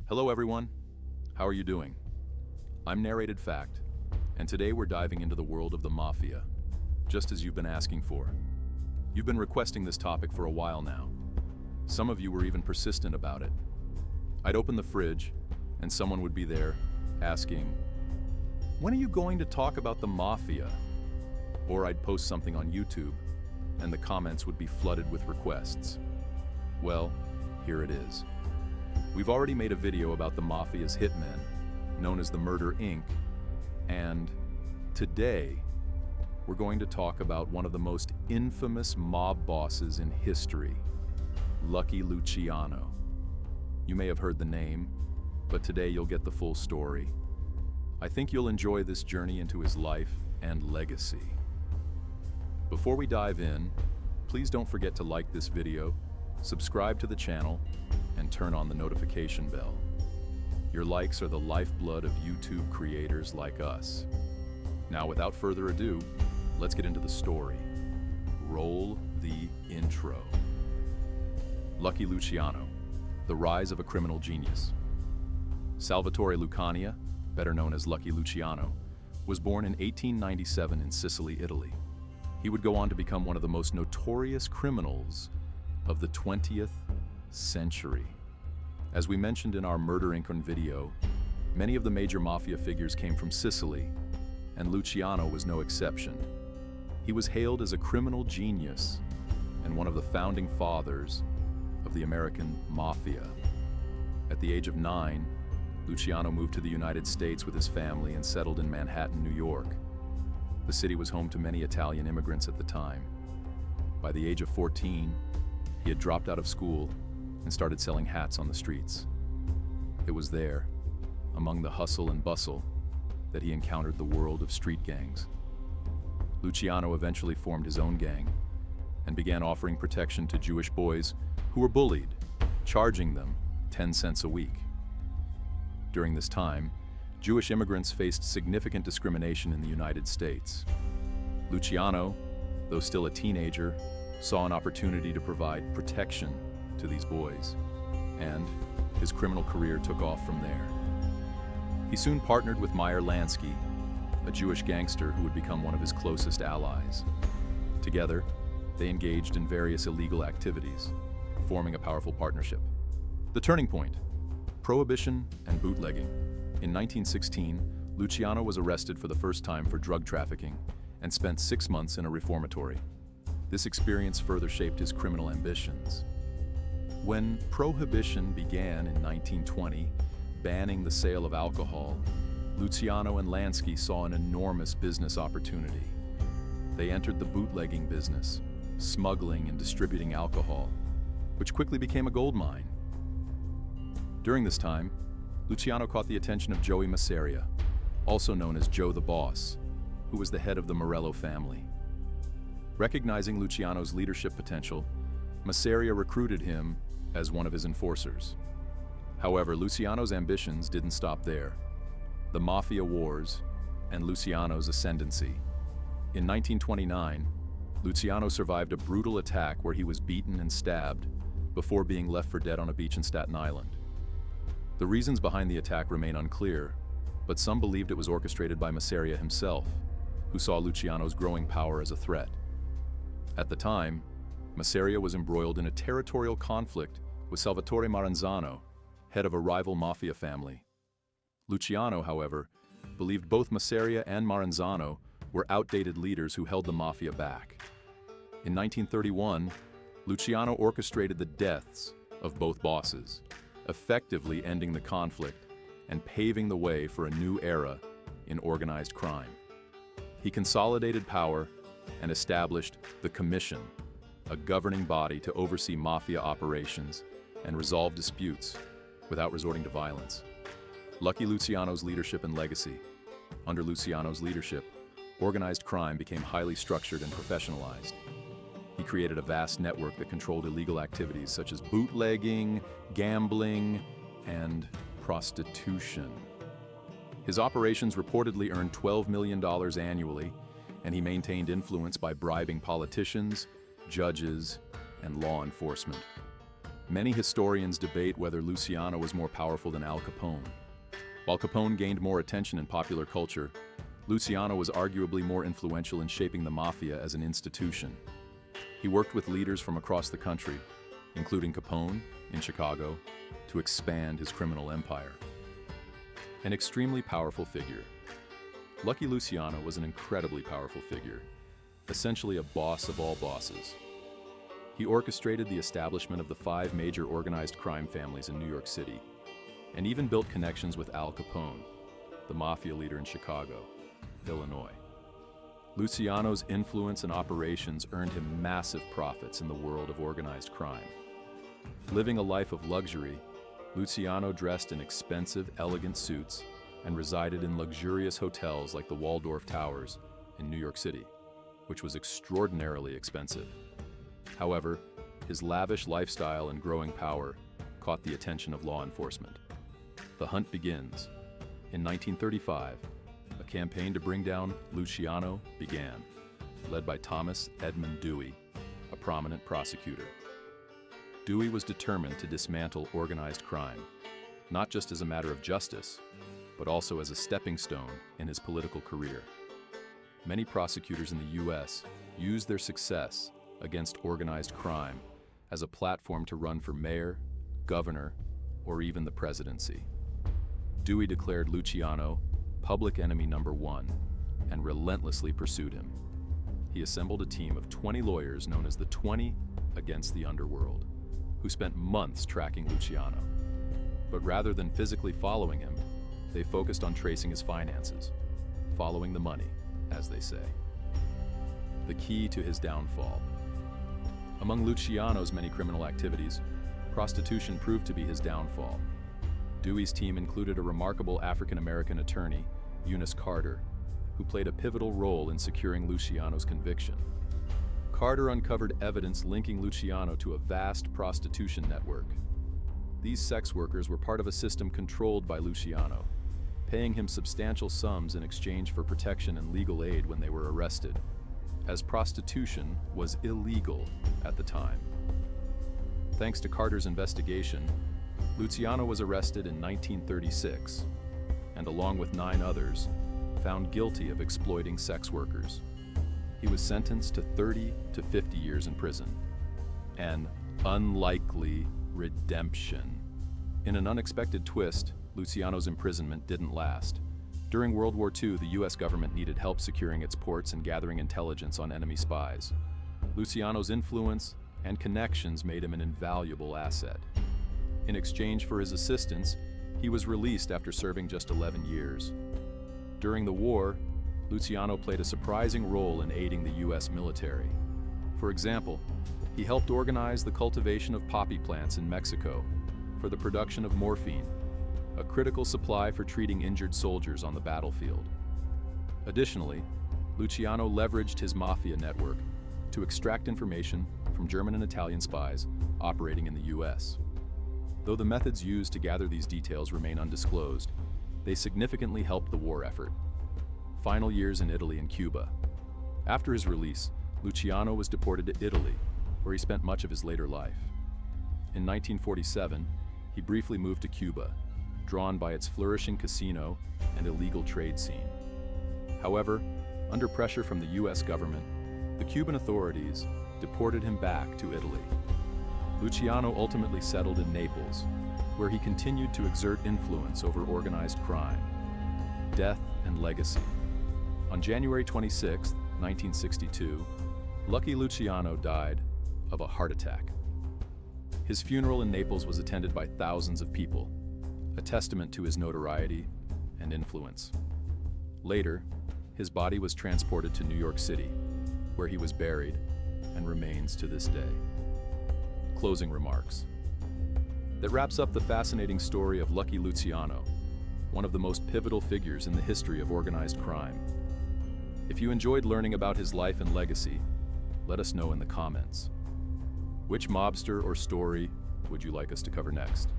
Hello everyone, how are you doing? I'm Narrated Fact, and today we're diving into the world of the Mafia, just as you've been asking for. You've been requesting this topic for a while now. Some of you were even persistent about it. I'd open the fridge, and someone would be there, asking, "When are you going to talk about the Mafia?" Or I'd post something on YouTube, and the comments would be flooded with requests. Well, here it is. We've already made a video about the Mafia's hitmen, known as the Murder Inc., and today, we're going to talk about one of the most infamous mob bosses in history, Lucky Luciano. You may have heard the name, but today you'll get the full story. I think you'll enjoy this journey into his life and legacy. Before we dive in, please don't forget to like this video, subscribe to the channel, and turn on the notification bell. Your likes are the lifeblood of YouTube creators like us. Now, without further ado, let's get into the story. Roll the intro. Lucky Luciano, the rise of a criminal genius. Salvatore Lucania, better known as Lucky Luciano, was born in 1897 in Sicily, Italy. He would go on to become one of the most notorious criminals of the 20th century. As we mentioned in our Murder Inc. video, many of the major mafia figures came from Sicily, and Luciano was no exception. He was hailed as a criminal genius and one of the founding fathers of the American Mafia. At the age of 9, Luciano moved to the United States with his family and settled in Manhattan, New York. The city was home to many Italian immigrants at the time. By the age of 14, he had dropped out of school and started selling hats on the streets. It was there, among the hustle and bustle, that he encountered the world of street gangs. Luciano eventually formed his own gang and began offering protection to Jewish boys who were bullied, charging them 10 cents a week. During this time, Jewish immigrants faced significant discrimination in the United States. Luciano, though still a teenager, saw an opportunity to provide protection to these boys, and his criminal career took off from there. He soon partnered with Meyer Lansky, a Jewish gangster who would become one of his closest allies. Together, they engaged in various illegal activities, forming a powerful partnership. The turning point: prohibition and bootlegging. In 1916, Luciano was arrested for the first time for drug trafficking and spent 6 months in a reformatory. This experience further shaped his criminal ambitions. When Prohibition began in 1920, banning the sale of alcohol, Luciano and Lansky saw an enormous business opportunity. They entered the bootlegging business, smuggling and distributing alcohol, which quickly became a gold mine. During this time, Luciano caught the attention of Joey Masseria, also known as Joe the Boss, who was the head of the Morello family. Recognizing Luciano's leadership potential, Masseria recruited him as one of his enforcers. However, Luciano's ambitions didn't stop there. The Mafia Wars and Luciano's ascendancy. In 1929, Luciano survived a brutal attack where he was beaten and stabbed before being left for dead on a beach in Staten Island. The reasons behind the attack remain unclear, but some believed it was orchestrated by Masseria himself, who saw Luciano's growing power as a threat. At the time, Masseria was embroiled in a territorial conflict with Salvatore Maranzano, head of a rival mafia family. Luciano, however, believed both Masseria and Maranzano were outdated leaders who held the mafia back. In 1931, Luciano orchestrated the deaths of both bosses, effectively ending the conflict and paving the way for a new era in organized crime. He consolidated power and established the Commission, a governing body to oversee mafia operations and resolve disputes without resorting to violence. Lucky Luciano's leadership and legacy. Under Luciano's leadership, organized crime became highly structured and professionalized. He created a vast network that controlled illegal activities such as bootlegging, gambling, and prostitution. His operations reportedly earned $12 million annually, and he maintained influence by bribing politicians, judges, and law enforcement. Many historians debate whether Luciano was more powerful than Al Capone. While Capone gained more attention in popular culture, Luciano was arguably more influential in shaping the mafia as an institution. He worked with leaders from across the country, including Capone in Chicago, to expand his criminal empire. An extremely powerful figure. Lucky Luciano was an incredibly powerful figure, essentially a boss of all bosses. He orchestrated the establishment of the 5 major organized crime families in New York City, and even built connections with Al Capone, the mafia leader in Chicago, Illinois. Luciano's influence and operations earned him massive profits in the world of organized crime. Living a life of luxury, Luciano dressed in expensive, elegant suits and resided in luxurious hotels like the Waldorf Towers in New York City, which was extraordinarily expensive. However, his lavish lifestyle and growing power caught the attention of law enforcement. The hunt begins. In 1935, a campaign to bring down Luciano began, led by Thomas Edmund Dewey, a prominent prosecutor. Dewey was determined to dismantle organized crime, not just as a matter of justice, but also as a stepping stone in his political career. Many prosecutors in the U.S. used their success against organized crime as a platform to run for mayor, governor, or even the presidency. Dewey declared Luciano public enemy number 1 and relentlessly pursued him. He assembled a team of 20 lawyers known as the 20 against the underworld, who spent months tracking Luciano. But rather than physically following him, they focused on tracing his finances, following the money, as they say. The key to his downfall. Among Luciano's many criminal activities, prostitution proved to be his downfall. Dewey's team included a remarkable African-American attorney, Eunice Carter, who played a pivotal role in securing Luciano's conviction. Carter uncovered evidence linking Luciano to a vast prostitution network. These sex workers were part of a system controlled by Luciano, paying him substantial sums in exchange for protection and legal aid when they were arrested, as prostitution was illegal at the time. Thanks to Carter's investigation, Luciano was arrested in 1936, and along with 9 others, found guilty of exploiting sex workers. He was sentenced to 30 to 50 years in prison. An unlikely redemption. In an unexpected twist, Luciano's imprisonment didn't last. During World War II, the US government needed help securing its ports and gathering intelligence on enemy spies. Luciano's influence and connections made him an invaluable asset. In exchange for his assistance, he was released after serving just 11 years. During the war, Luciano played a surprising role in aiding the US military. For example, he helped organize the cultivation of poppy plants in Mexico for the production of morphine, a critical supply for treating injured soldiers on the battlefield. Additionally, Luciano leveraged his mafia network to extract information from German and Italian spies operating in the US. Though the methods used to gather these details remain undisclosed, they significantly helped the war effort. Final years in Italy and Cuba. After his release, Luciano was deported to Italy, where he spent much of his later life. In 1947, he briefly moved to Cuba, drawn by its flourishing casino and illegal trade scene. However, under pressure from the US government, the Cuban authorities deported him back to Italy. Luciano ultimately settled in Naples, where he continued to exert influence over organized crime. Death and legacy. On January 26, 1962, Lucky Luciano died of a heart attack. His funeral in Naples was attended by thousands of people, a testament to his notoriety and influence. Later, his body was transported to New York City, where he was buried and remains to this day. Closing remarks. That wraps up the fascinating story of Lucky Luciano, one of the most pivotal figures in the history of organized crime. If you enjoyed learning about his life and legacy, let us know in the comments. Which mobster or story would you like us to cover next?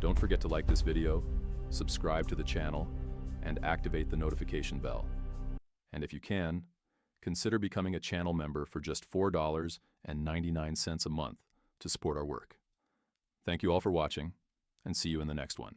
Don't forget to like this video, subscribe to the channel, and activate the notification bell. And if you can, consider becoming a channel member for just $4.99 a month to support our work. Thank you all for watching, and see you in the next one.